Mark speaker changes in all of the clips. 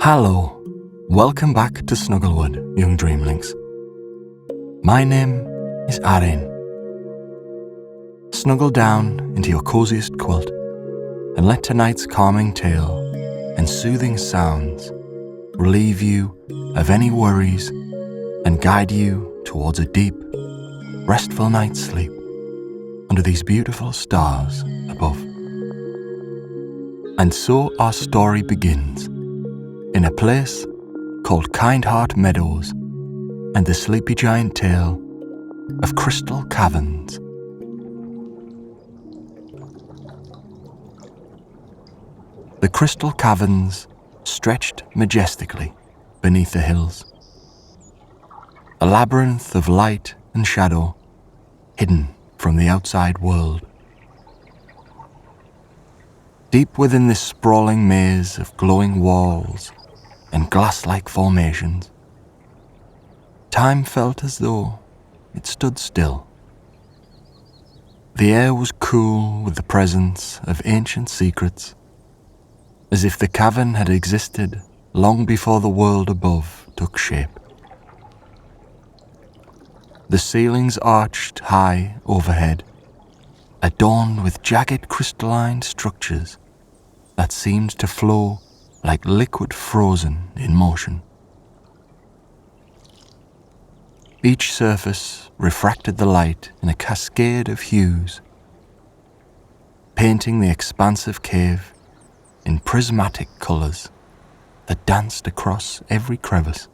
Speaker 1: Hello, welcome back to Snugglewood, young Dreamlynx. My name is Arin. Snuggle down into your coziest quilt and let tonight's calming tale and soothing sounds relieve you of any worries and guide you towards a deep, restful night's sleep under these beautiful stars above. And so our story begins in a place called Kindheart Meadows and the sleepy giant tale of Crystal Caverns. The Crystal Caverns stretched majestically beneath the hills, a labyrinth of light and shadow hidden from the outside world. Deep within this sprawling maze of glowing walls and glass-like formations, time felt as though it stood still. The air was cool with the presence of ancient secrets, as if the cavern had existed long before the world above took shape. The ceilings arched high overhead, adorned with jagged crystalline structures that seemed to flow like liquid frozen in motion. Each surface refracted the light in a cascade of hues, painting the expansive cave in prismatic colours that danced across every crevice.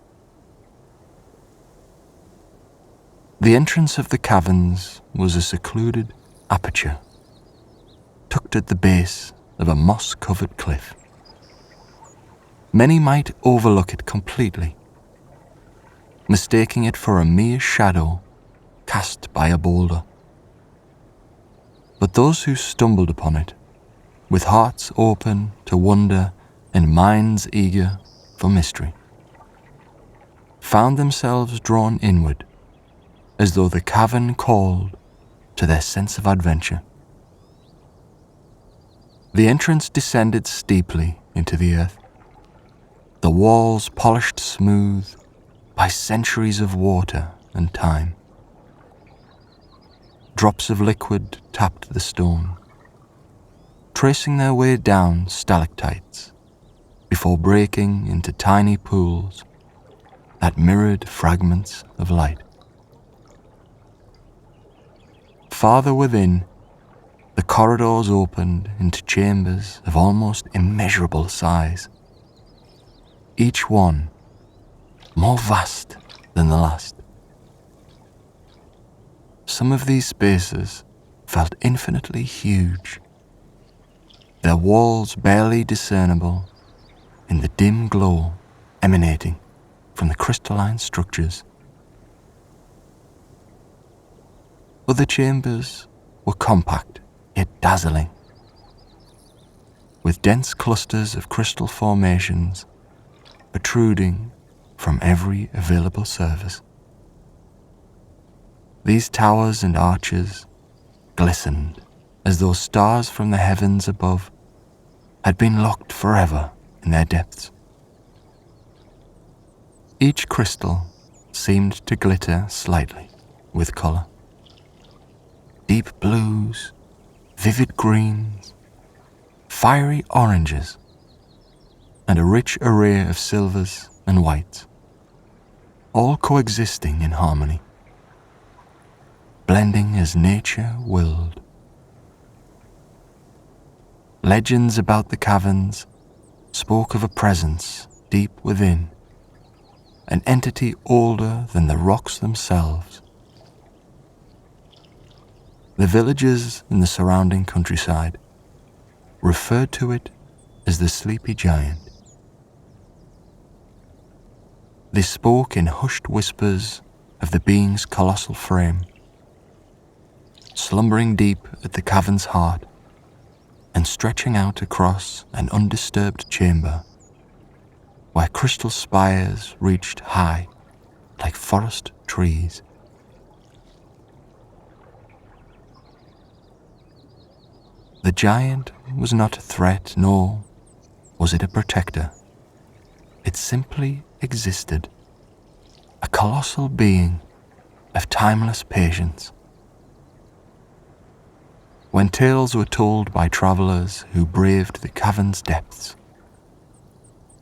Speaker 1: The entrance of the caverns was a secluded aperture, tucked at the base of a moss-covered cliff. Many might overlook it completely, mistaking it for a mere shadow cast by a boulder. But those who stumbled upon it, with hearts open to wonder and minds eager for mystery, found themselves drawn inward, as though the cavern called to their sense of adventure. The entrance descended steeply into the earth, the walls polished smooth by centuries of water and time. Drops of liquid tapped the stone, tracing their way down stalactites before breaking into tiny pools that mirrored fragments of light. Farther within, the corridors opened into chambers of almost immeasurable size, each one more vast than the last. Some of these spaces felt infinitely huge, their walls barely discernible in the dim glow emanating from the crystalline structures. Other chambers were compact yet dazzling, with dense clusters of crystal formations protruding from every available surface. These towers and arches glistened as though stars from the heavens above had been locked forever in their depths. Each crystal seemed to glitter slightly with colour. Deep blues, vivid greens, fiery oranges, and a rich array of silvers and whites, all coexisting in harmony, blending as nature willed. Legends about the caverns spoke of a presence deep within, an entity older than the rocks themselves. The villagers in the surrounding countryside referred to it as the sleepy giant. They spoke in hushed whispers of the being's colossal frame, slumbering deep at the cavern's heart and stretching out across an undisturbed chamber where crystal spires reached high like forest trees. The giant was not a threat, nor was it a protector. It simply existed, a colossal being of timeless patience. When tales were told by travellers who braved the cavern's depths,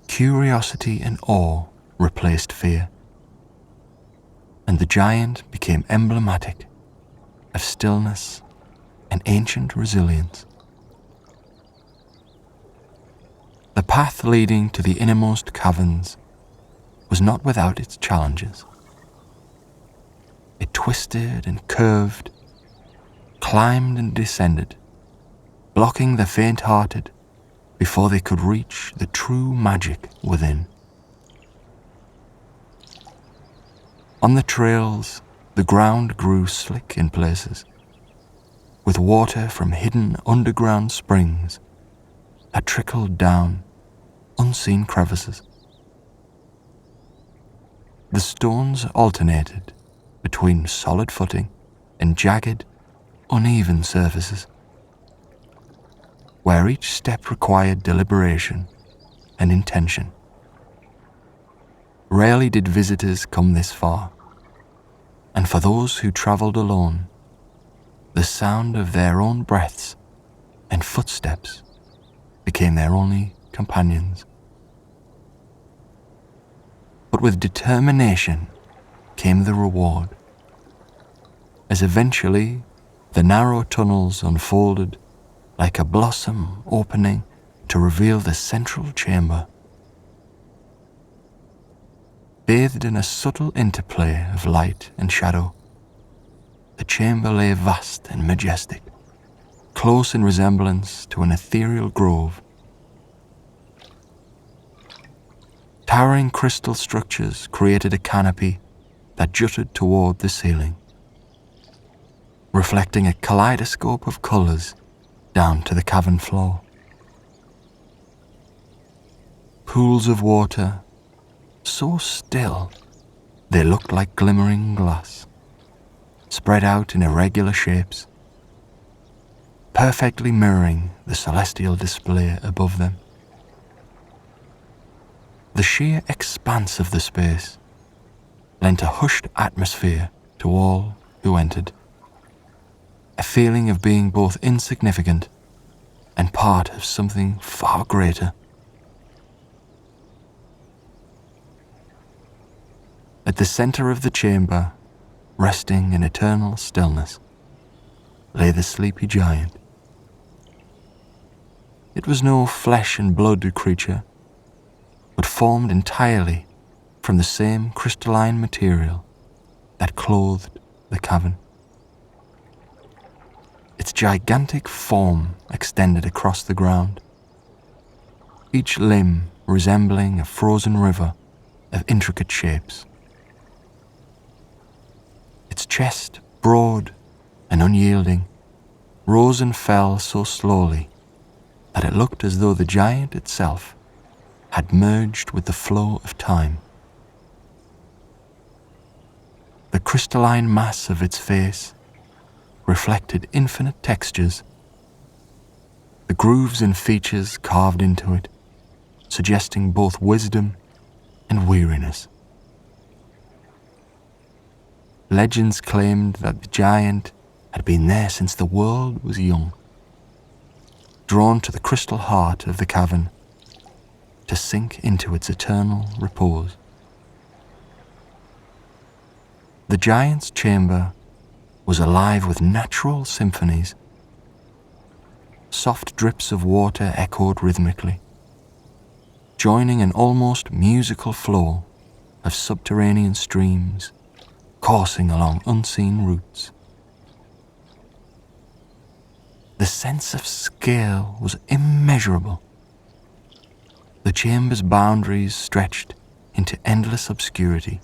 Speaker 1: curiosity and awe replaced fear, and the giant became emblematic of stillness and ancient resilience. The path leading to the innermost caverns was not without its challenges. It twisted and curved, climbed and descended, blocking the faint-hearted before they could reach the true magic within. On the trails, the ground grew slick in places, with water from hidden underground springs that trickled down unseen crevices. The stones alternated between solid footing and jagged, uneven surfaces, where each step required deliberation and intention. Rarely did visitors come this far, and for those who travelled alone, the sound of their own breaths and footsteps became their only companions. But with determination came the reward, as eventually the narrow tunnels unfolded like a blossom opening to reveal the central chamber. Bathed in a subtle interplay of light and shadow, the chamber lay vast and majestic, close in resemblance to an ethereal grove. Towering crystal structures created a canopy that jutted toward the ceiling, reflecting a kaleidoscope of colours down to the cavern floor. Pools of water, so still they looked like glimmering glass, spread out in irregular shapes, perfectly mirroring the celestial display above them. The sheer expanse of the space lent a hushed atmosphere to all who entered, a feeling of being both insignificant and part of something far greater. At the centre of the chamber, resting in eternal stillness, lay the sleepy giant. It was no flesh and blood creature, but formed entirely from the same crystalline material that clothed the cavern. Its gigantic form extended across the ground, each limb resembling a frozen river of intricate shapes. Its chest, broad and unyielding, rose and fell so slowly that it looked as though the giant itself had merged with the flow of time. The crystalline mass of its face reflected infinite textures, the grooves and features carved into it, suggesting both wisdom and weariness. Legends claimed that the giant had been there since the world was young, drawn to the crystal heart of the cavern to sink into its eternal repose. The giant's chamber was alive with natural symphonies. Soft drips of water echoed rhythmically, joining an almost musical flow of subterranean streams coursing along unseen routes. The sense of scale was immeasurable. The chamber's boundaries stretched into endless obscurity,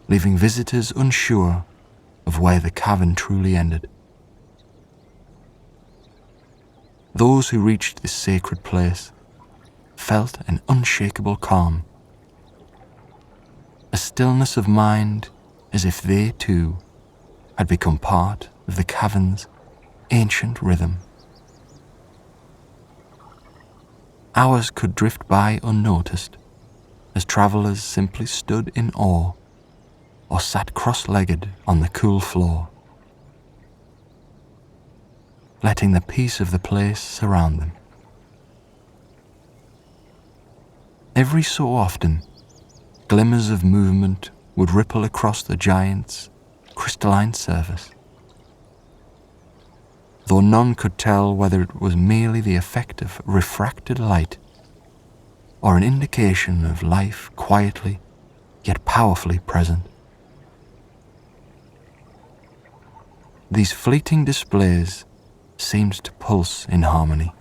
Speaker 1: leaving visitors unsure of where the cavern truly ended. Those who reached this sacred place felt an unshakable calm, a stillness of mind as if they too had become part of the cavern's ancient rhythm. Hours could drift by unnoticed, as travellers simply stood in awe or sat cross-legged on the cool floor, letting the peace of the place surround them. Every so often, glimmers of movement would ripple across the giant's crystalline surface, though none could tell whether it was merely the effect of refracted light or an indication of life quietly yet powerfully present. These fleeting displays seemed to pulse in harmony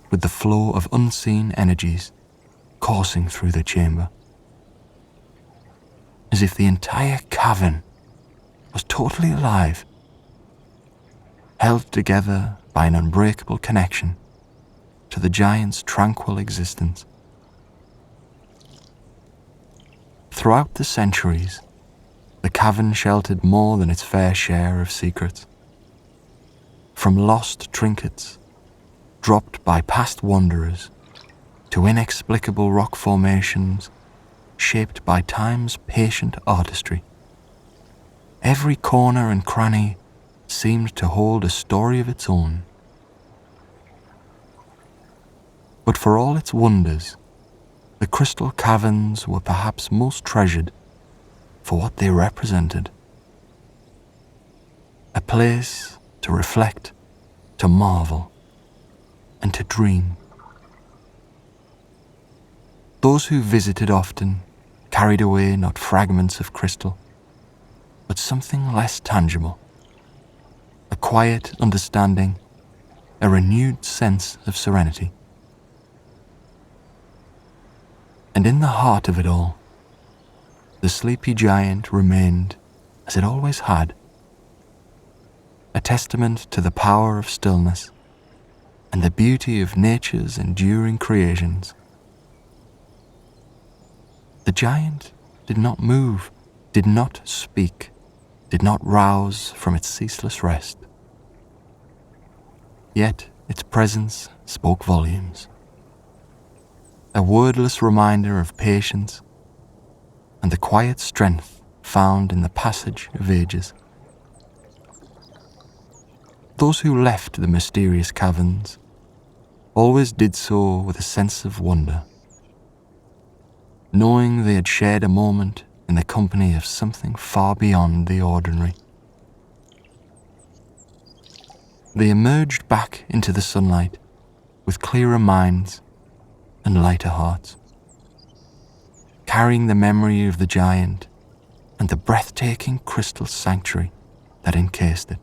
Speaker 1: with the flow of unseen energies coursing through the chamber, as if the entire cavern was totally alive, held together by an unbreakable connection to the giant's tranquil existence. Throughout the centuries, the cavern sheltered more than its fair share of secrets. From lost trinkets, dropped by past wanderers, to inexplicable rock formations shaped by time's patient artistry, every corner and cranny seemed to hold a story of its own. But for all its wonders, the Crystal Caverns were perhaps most treasured for what they represented. A place to reflect, to marvel, and to dream. Those who visited often carried away not fragments of crystal, but something less tangible, a quiet understanding, a renewed sense of serenity. And in the heart of it all, the sleepy giant remained as it always had, a testament to the power of stillness and the beauty of nature's enduring creations. The giant did not move, did not speak, did not rouse from its ceaseless rest. Yet its presence spoke volumes, a wordless reminder of patience and the quiet strength found in the passage of ages. Those who left the mysterious caverns always did so with a sense of wonder, knowing they had shared a moment in the company of something far beyond the ordinary. They emerged back into the sunlight with clearer minds and lighter hearts, carrying the memory of the giant and the breathtaking crystal sanctuary that encased it.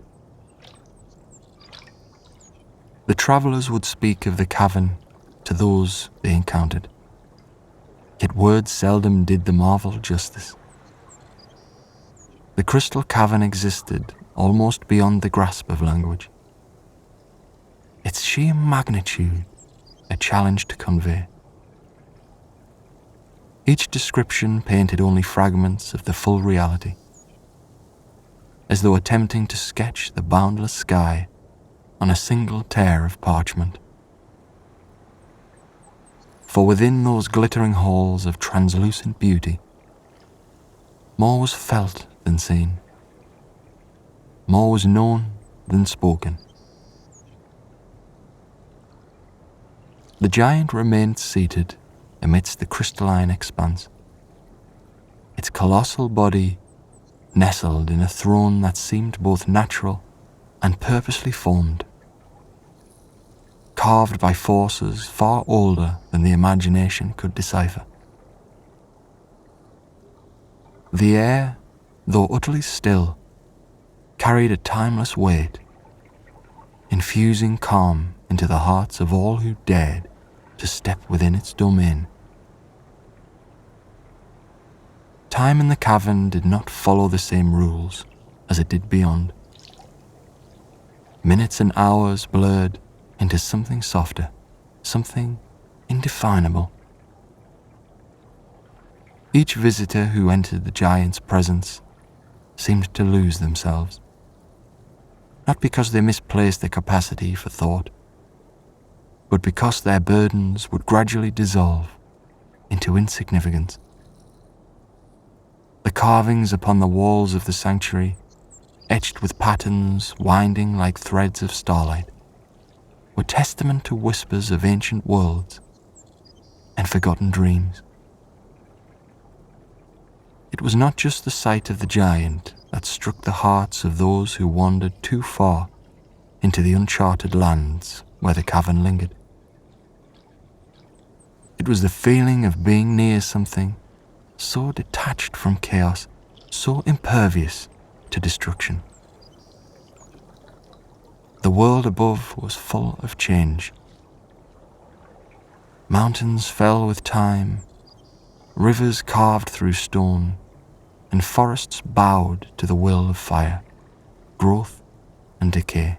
Speaker 1: The travellers would speak of the cavern to those they encountered, yet words seldom did the marvel justice. The crystal cavern existed almost beyond the grasp of language, its sheer magnitude a challenge to convey. Each description painted only fragments of the full reality, as though attempting to sketch the boundless sky on a single tear of parchment. For within those glittering halls of translucent beauty, more was felt than seen, more was known than spoken. The giant remained seated amidst the crystalline expanse, its colossal body nestled in a throne that seemed both natural and purposely formed, carved by forces far older than the imagination could decipher. The air, though utterly still, carried a timeless weight, infusing calm into the hearts of all who dared to step within its domain. Time in the cavern did not follow the same rules as it did beyond. Minutes and hours blurred into something softer, something indefinable. Each visitor who entered the giant's presence seemed to lose themselves, not because they misplaced their capacity for thought, but because their burdens would gradually dissolve into insignificance. The carvings upon the walls of the sanctuary, etched with patterns winding like threads of starlight, were testament to whispers of ancient worlds and forgotten dreams. It was not just the sight of the giant that struck the hearts of those who wandered too far into the uncharted lands where the cavern lingered. It was the feeling of being near something so detached from chaos, so impervious to destruction. The world above was full of change. Mountains fell with time, rivers carved through stone, and forests bowed to the will of fire, growth and decay.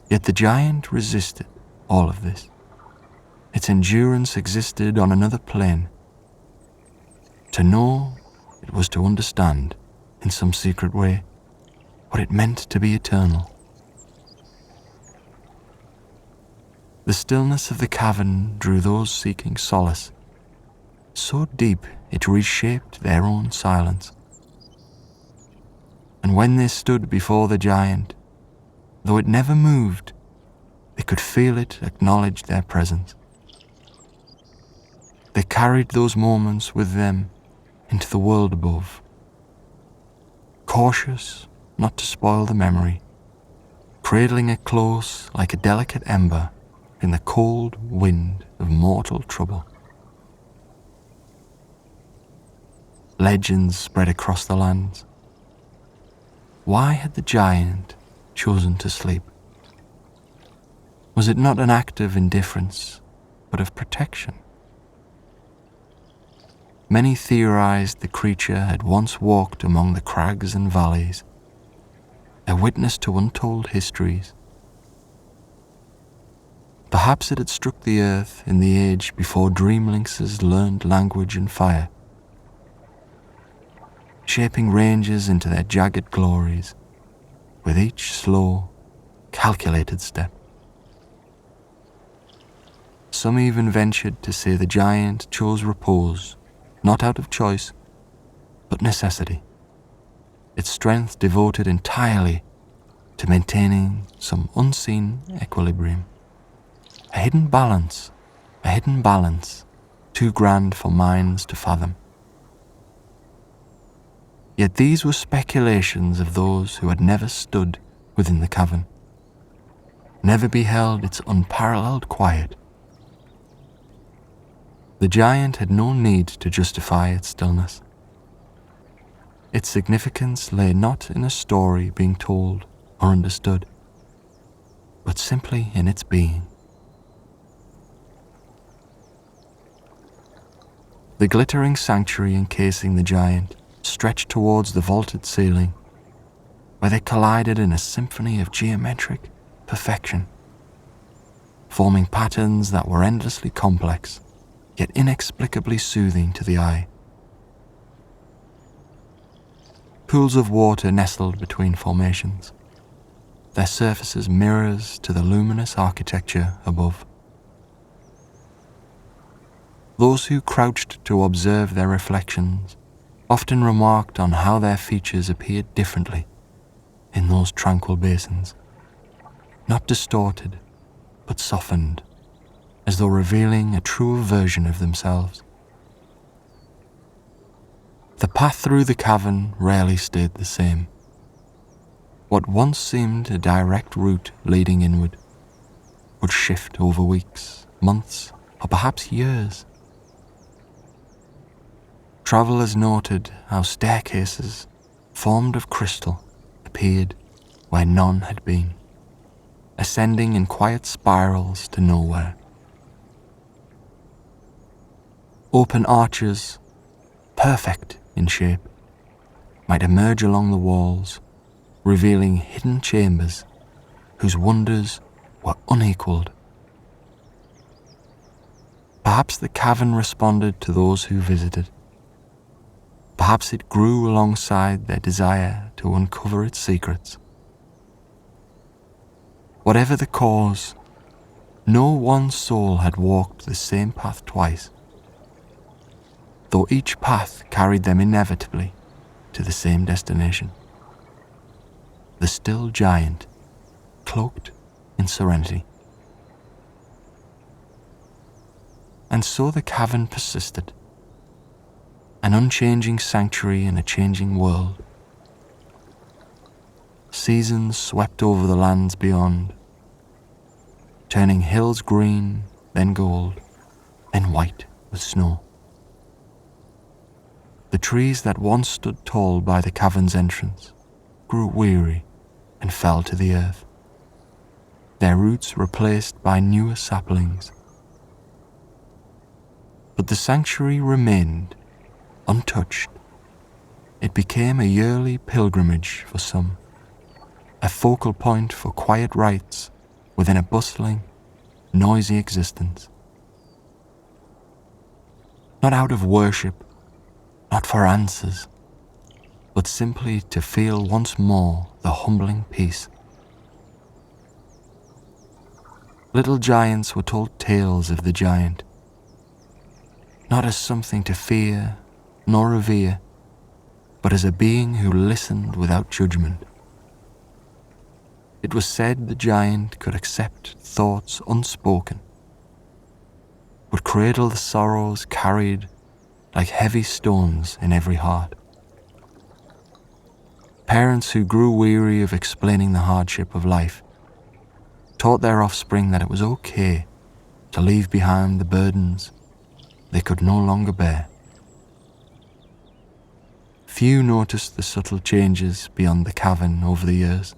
Speaker 1: Yet the giant resisted all of this. Its endurance existed on another plane. To know it was to understand, in some secret way, what it meant to be eternal. The stillness of the cavern drew those seeking solace, so deep it reshaped their own silence. And when they stood before the giant, though it never moved, they could feel it acknowledge their presence. They carried those moments with them into the world above, cautious not to spoil the memory, cradling it close like a delicate ember in the cold wind of mortal trouble. Legends spread across the lands. Why had the giant chosen to sleep? Was it not an act of indifference, but of protection? Many theorized the creature had once walked among the crags and valleys, a witness to untold histories. Perhaps it had struck the earth in the age before Dreamlynxes learned language and fire, shaping ranges into their jagged glories with each slow, calculated step. Some even ventured to say the giant chose repose, not out of choice, but necessity, its strength devoted entirely to maintaining some unseen equilibrium. A hidden balance, too grand for minds to fathom. Yet these were speculations of those who had never stood within the cavern, never beheld its unparalleled quiet. The giant had no need to justify its stillness. Its significance lay not in a story being told or understood, but simply in its being. The glittering sanctuary encasing the giant stretched towards the vaulted ceiling, where they collided in a symphony of geometric perfection, forming patterns that were endlessly complex, yet inexplicably soothing to the eye. Pools of water nestled between formations, their surfaces mirrors to the luminous architecture above. Those who crouched to observe their reflections often remarked on how their features appeared differently in those tranquil basins, not distorted, but softened, as though revealing a truer version of themselves. The path through the cavern rarely stayed the same. What once seemed a direct route leading inward would shift over weeks, months, or perhaps years. Travellers noted how staircases formed of crystal appeared where none had been, ascending in quiet spirals to nowhere. Open arches, perfect in shape, might emerge along the walls, revealing hidden chambers whose wonders were unequalled. Perhaps the cavern responded to those who visited. Perhaps it grew alongside their desire to uncover its secrets. Whatever the cause, No one soul had walked the same path twice, though each path carried them inevitably to the same destination. The still giant, cloaked in serenity. And so the cavern persisted, an unchanging sanctuary in a changing world. Seasons swept over the lands beyond, turning hills green, then gold, then white with snow. The trees that once stood tall by the cavern's entrance grew weary and fell to the earth, their roots replaced by newer saplings. But the sanctuary remained untouched. It became a yearly pilgrimage for some, a focal point for quiet rites within a bustling, noisy existence. Not out of worship, not for answers, but simply to feel once more the humbling peace. Little giants were told tales of the giant, not as something to fear nor revere, but as a being who listened without judgment. It was said the giant could accept thoughts unspoken, would cradle the sorrows carried like heavy stones in every heart. Parents who grew weary of explaining the hardship of life taught their offspring that it was okay to leave behind the burdens they could no longer bear. Few noticed the subtle changes beyond the cavern over the years.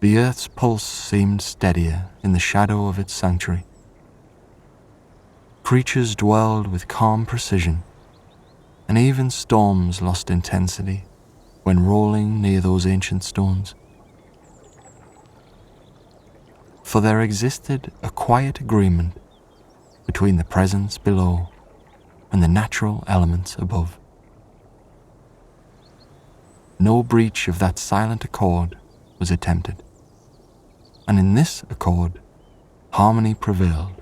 Speaker 1: The earth's pulse seemed steadier in the shadow of its sanctuary. Creatures dwelled with calm precision, and even storms lost intensity when rolling near those ancient stones. For there existed a quiet agreement between the presence below and the natural elements above. No breach of that silent accord was attempted, and in this accord, harmony prevailed.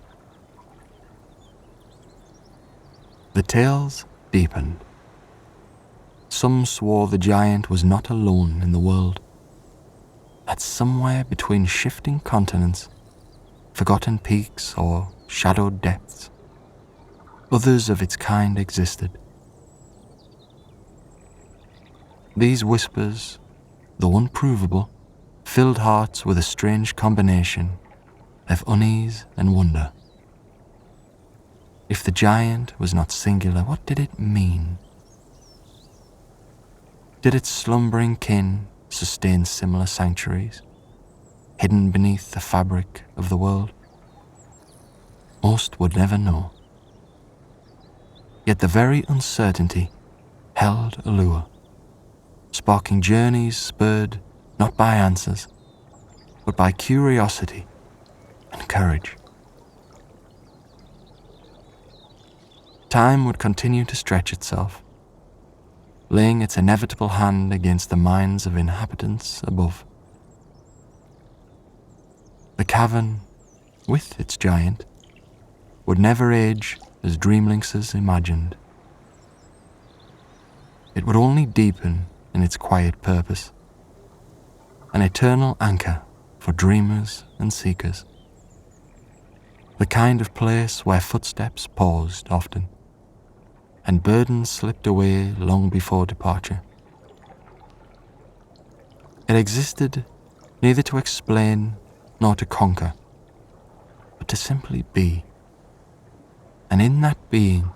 Speaker 1: The tales deepened. Some swore the giant was not alone in the world, that somewhere between shifting continents, forgotten peaks or shadowed depths, others of its kind existed. These whispers, though unprovable, filled hearts with a strange combination of unease and wonder. If the giant was not singular, what did it mean? Did its slumbering kin sustain similar sanctuaries, hidden beneath the fabric of the world? Most would never know. Yet the very uncertainty held a lure, sparking journeys spurred not by answers, but by curiosity and courage. Time would continue to stretch itself, laying its inevitable hand against the minds of inhabitants above. The cavern, with its giant, would never age as Dreamlynxes imagined. It would only deepen in its quiet purpose, an eternal anchor for dreamers and seekers, the kind of place where footsteps paused often, and burdens slipped away long before departure. It existed neither to explain nor to conquer, but to simply be. And in that being,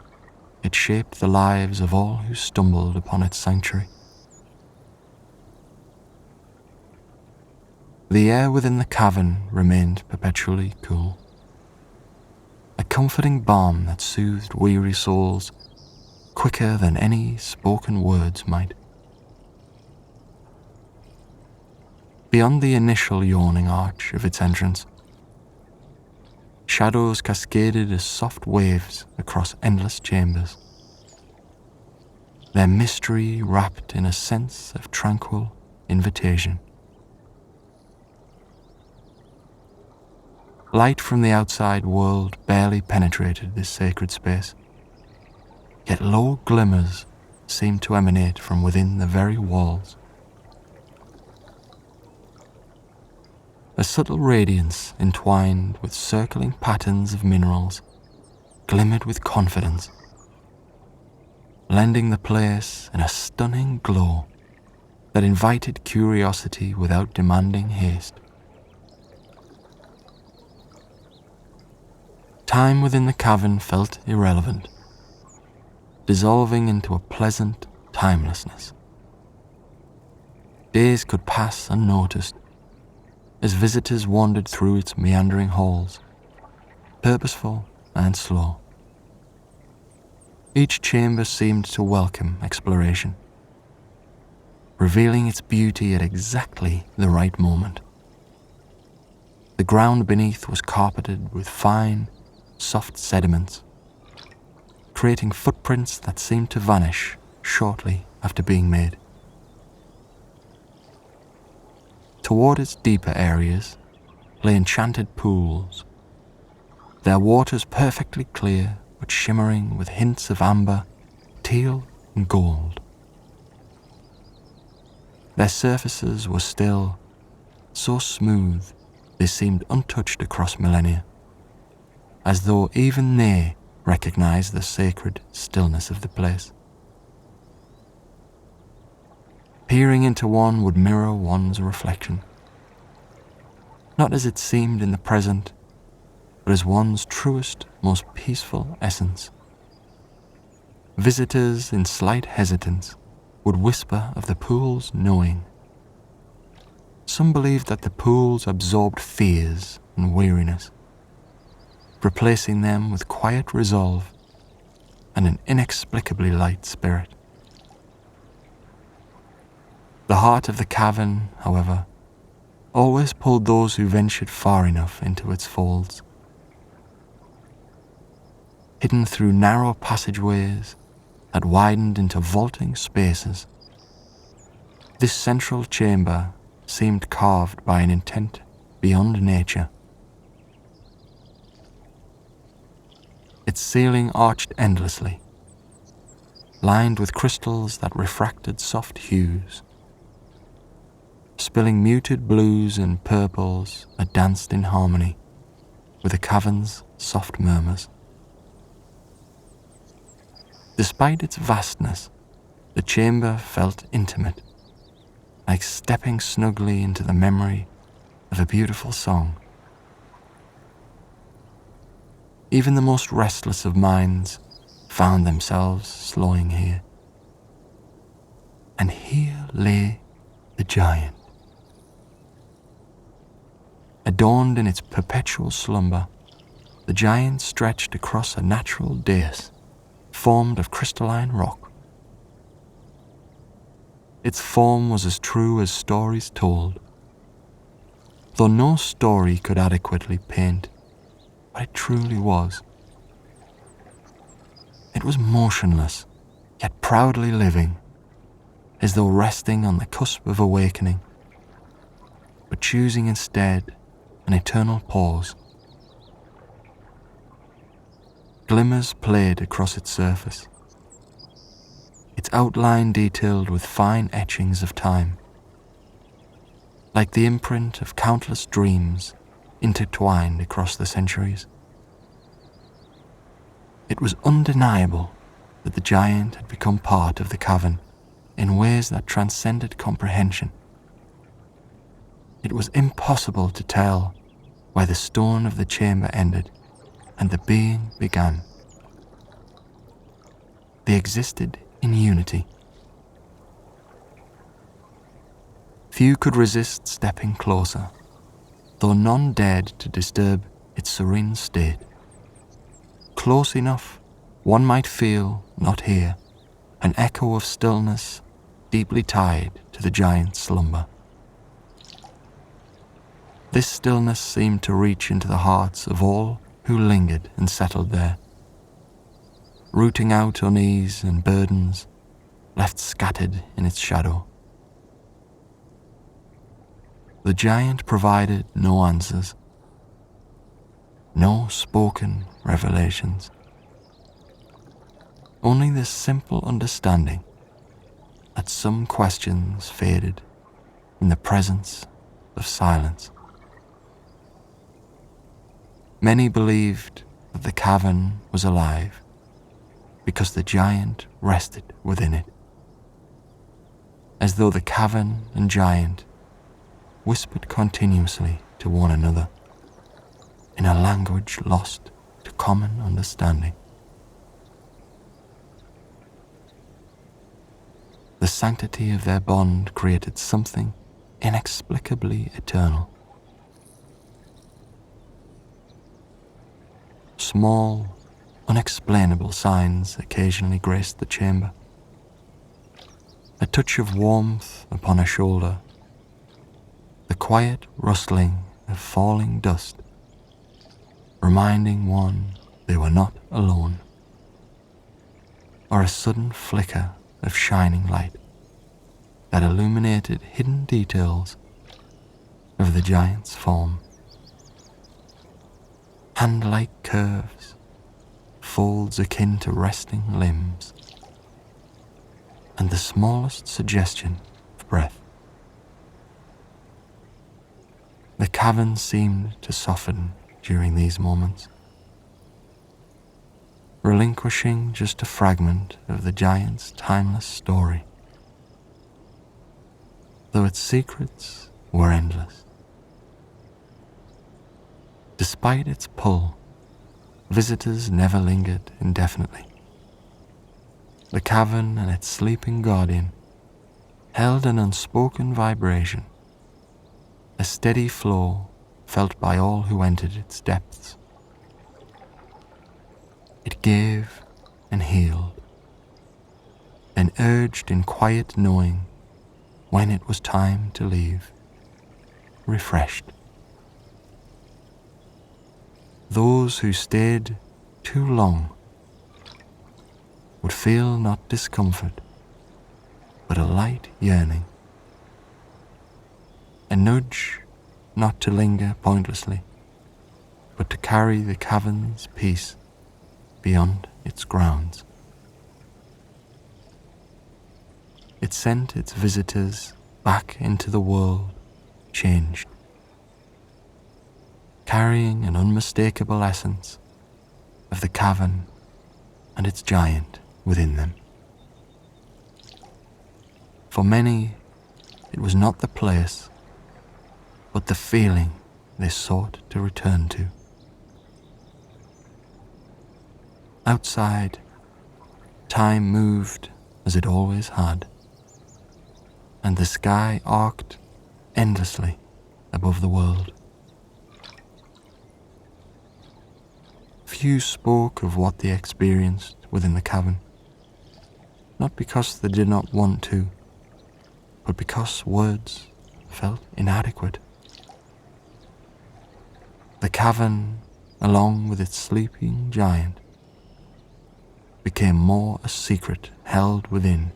Speaker 1: it shaped the lives of all who stumbled upon its sanctuary. The air within the cavern remained perpetually cool, a comforting balm that soothed weary souls quicker than any spoken words might. Beyond the initial yawning arch of its entrance, shadows cascaded as soft waves across endless chambers, their mystery wrapped in a sense of tranquil invitation. Light from the outside world barely penetrated this sacred space, yet low glimmers seemed to emanate from within the very walls. A subtle radiance entwined with circling patterns of minerals glimmered with confidence, lending the place in a stunning glow that invited curiosity without demanding haste. Time within the cavern felt irrelevant, dissolving into a pleasant timelessness. Days could pass unnoticed as visitors wandered through its meandering halls, purposeful and slow. Each chamber seemed to welcome exploration, revealing its beauty at exactly the right moment. The ground beneath was carpeted with fine, soft sediments, creating footprints that seemed to vanish shortly after being made. Toward its deeper areas lay enchanted pools, their waters perfectly clear but shimmering with hints of amber, teal and gold. Their surfaces were still, so smooth they seemed untouched across millennia, as though even they recognized the sacred stillness of the place. Peering into one would mirror one's reflection, not as it seemed in the present, but as one's truest, most peaceful essence. Visitors in slight hesitance would whisper of the pool's knowing. Some believed that the pools absorbed fears and weariness, replacing them with quiet resolve and an inexplicably light spirit. The heart of the cavern, however, always pulled those who ventured far enough into its folds. Hidden through narrow passageways that widened into vaulting spaces, this central chamber seemed carved by an intent beyond nature. Its ceiling arched endlessly, lined with crystals that refracted soft hues, spilling muted blues and purples that danced in harmony with the cavern's soft murmurs. Despite its vastness, the chamber felt intimate, like stepping snugly into the memory of a beautiful song. Even the most restless of minds found themselves slowing here. And here lay the giant. Adorned in its perpetual slumber, the giant stretched across a natural dais formed of crystalline rock. Its form was as true as stories told, though no story could adequately paint what it truly was. It was motionless, yet proudly living, as though resting on the cusp of awakening, but choosing instead an eternal pause. Glimmers played across its surface, its outline detailed with fine etchings of time, like the imprint of countless dreams intertwined across the centuries. It was undeniable that the giant had become part of the cavern in ways that transcended comprehension. It was impossible to tell where the stone of the chamber ended and the being began. They existed in unity. Few could resist stepping closer, though none dared to disturb its serene state. Close enough, one might feel, not hear, an echo of stillness deeply tied to the giant's slumber. This stillness seemed to reach into the hearts of all who lingered and settled there, rooting out unease and burdens left scattered in its shadow. The giant provided no answers, no spoken revelations, only this simple understanding that some questions faded in the presence of silence. Many believed that the cavern was alive because the giant rested within it, as though the cavern and giant whispered continuously to one another in a language lost to common understanding. The sanctity of their bond created something inexplicably eternal. Small, unexplainable signs occasionally graced the chamber. A touch of warmth upon a shoulder, the quiet rustling of falling dust, reminding one they were not alone, or a sudden flicker of shining light that illuminated hidden details of the giant's form. Hand-like curves, folds akin to resting limbs, and the smallest suggestion of breath. The cavern seemed to soften during these moments, relinquishing just a fragment of the giant's timeless story, though its secrets were endless. Despite its pull, visitors never lingered indefinitely. The cavern and its sleeping guardian held an unspoken vibration, a steady flow felt by all who entered its depths. It gave and healed, then urged in quiet knowing when it was time to leave, refreshed. Those who stayed too long would feel not discomfort, but a light yearning, a nudge not to linger pointlessly, but to carry the cavern's peace beyond its grounds. It sent its visitors back into the world changed, carrying an unmistakable essence of the cavern and its giant within them. For many, it was not the place, but the feeling they sought to return to. Outside, time moved as it always had, and the sky arced endlessly above the world. Few spoke of what they experienced within the cavern, not because they did not want to, but because words felt inadequate. The cavern, along with its sleeping giant, became more a secret held within,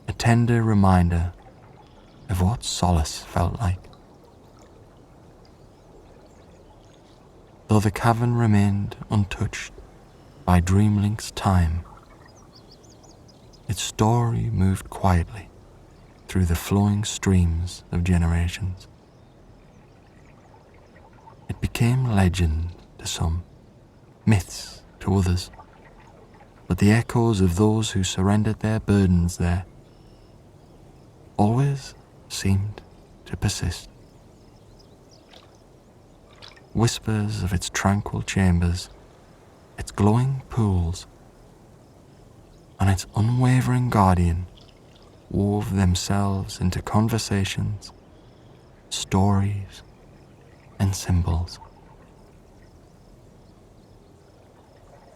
Speaker 1: a tender reminder of what solace felt like. Though the cavern remained untouched by Dreamlynx time, its story moved quietly through the flowing streams of generations. It became legend to some, myths to others, but the echoes of those who surrendered their burdens there always seemed to persist. Whispers of its tranquil chambers, its glowing pools, and its unwavering guardian wove themselves into conversations, stories, and symbols.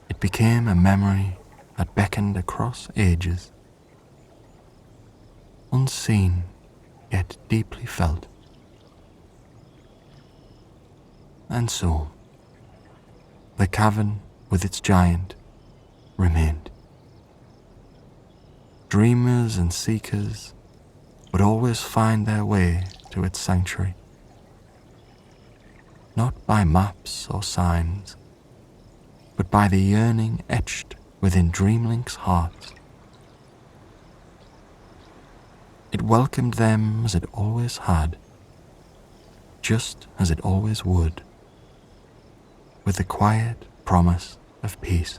Speaker 1: It became a memory that beckoned across ages, unseen yet deeply felt. And so, the cavern with its giant remained. Dreamers and seekers would always find their way to its sanctuary, not by maps or signs, but by the yearning etched within Dreamlynx hearts. It welcomed them as it always had, just as it always would, with the quiet promise of peace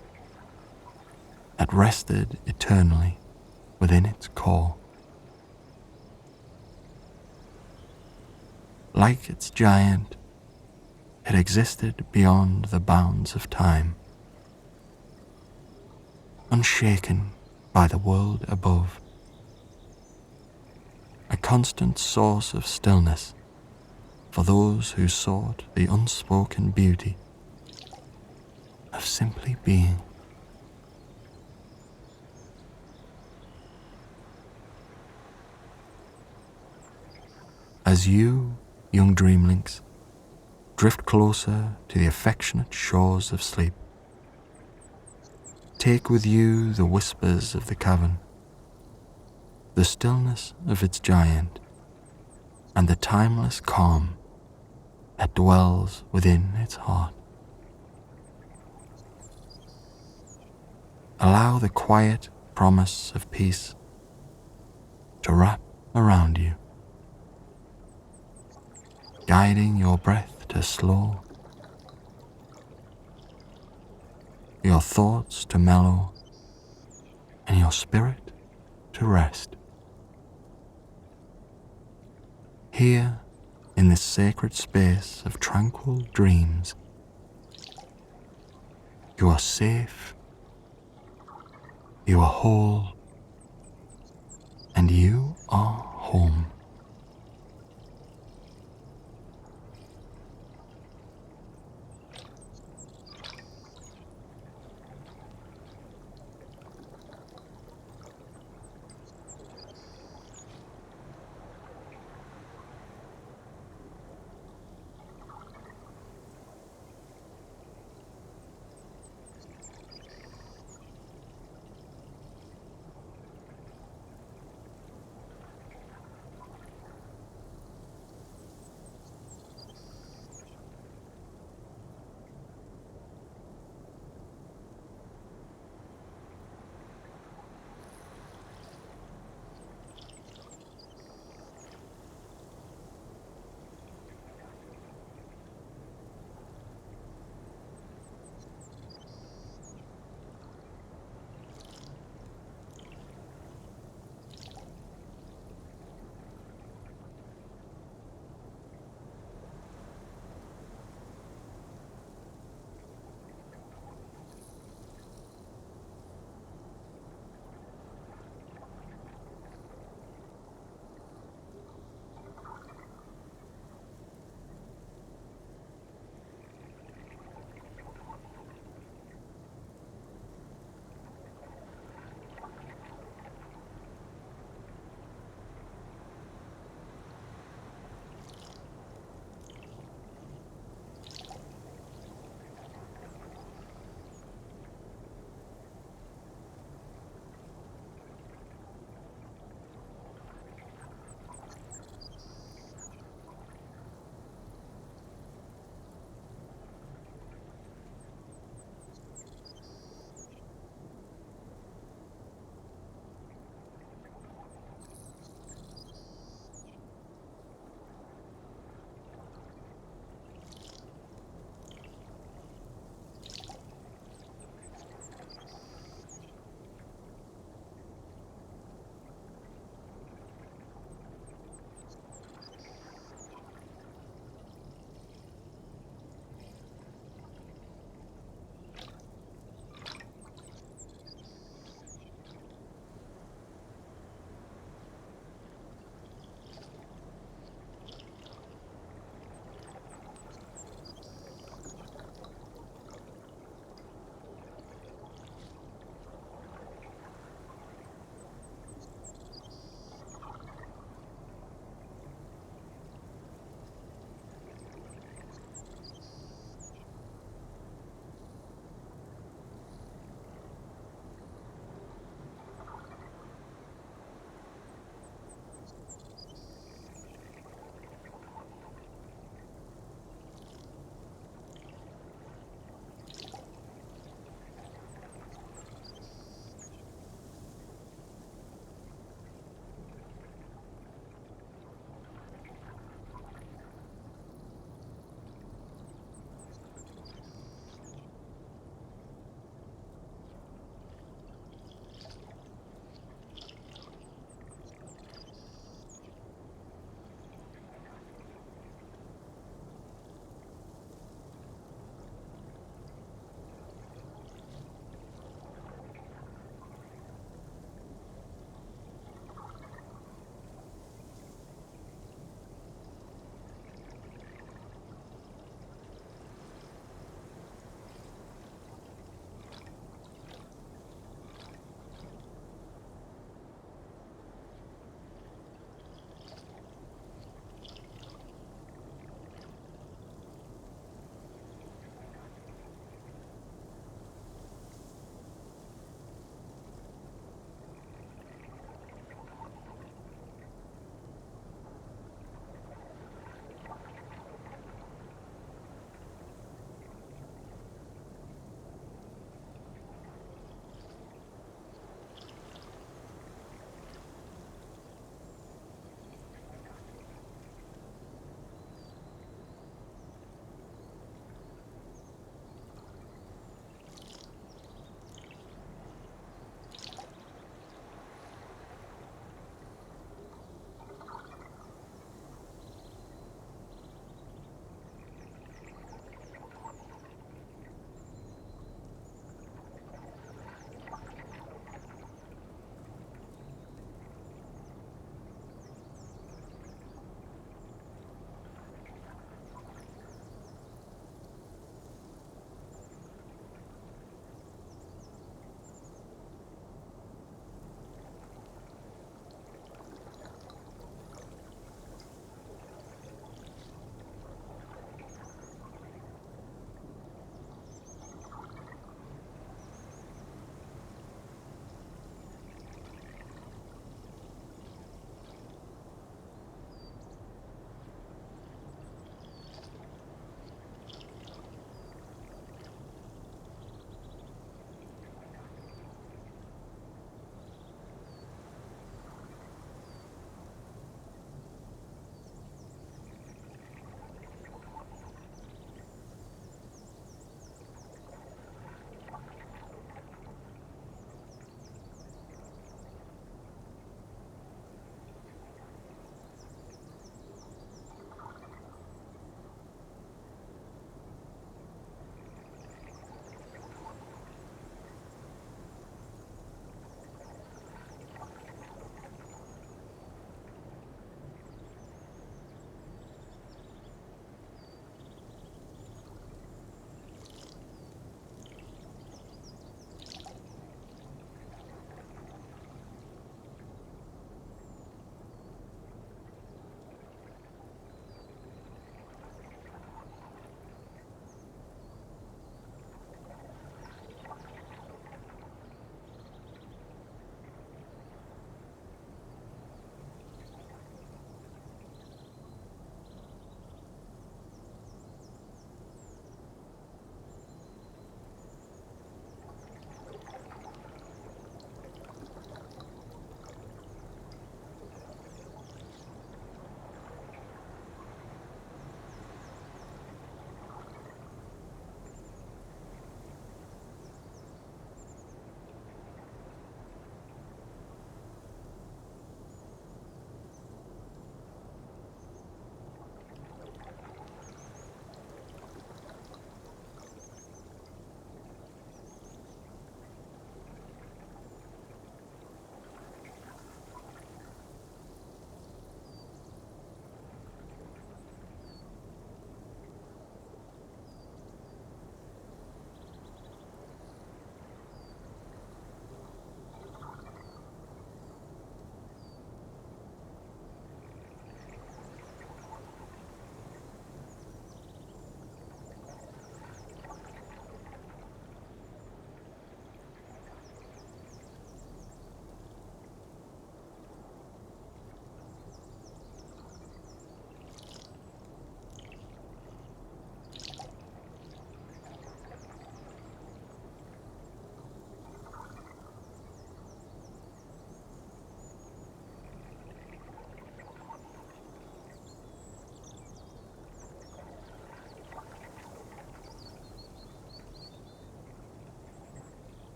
Speaker 1: that rested eternally within its core. Like its giant, it existed beyond the bounds of time, unshaken by the world above, a constant source of stillness for those who sought the unspoken beauty of simply being. As you, young Dreamlynx, drift closer to the affectionate shores of sleep, take with you the whispers of the cavern, the stillness of its giant, and the timeless calm that dwells within its heart. Allow the quiet promise of peace to wrap around you, guiding your breath to slow, your thoughts to mellow, and your spirit to rest. Here, in this sacred space of tranquil dreams, you are safe, you are whole, and you are home.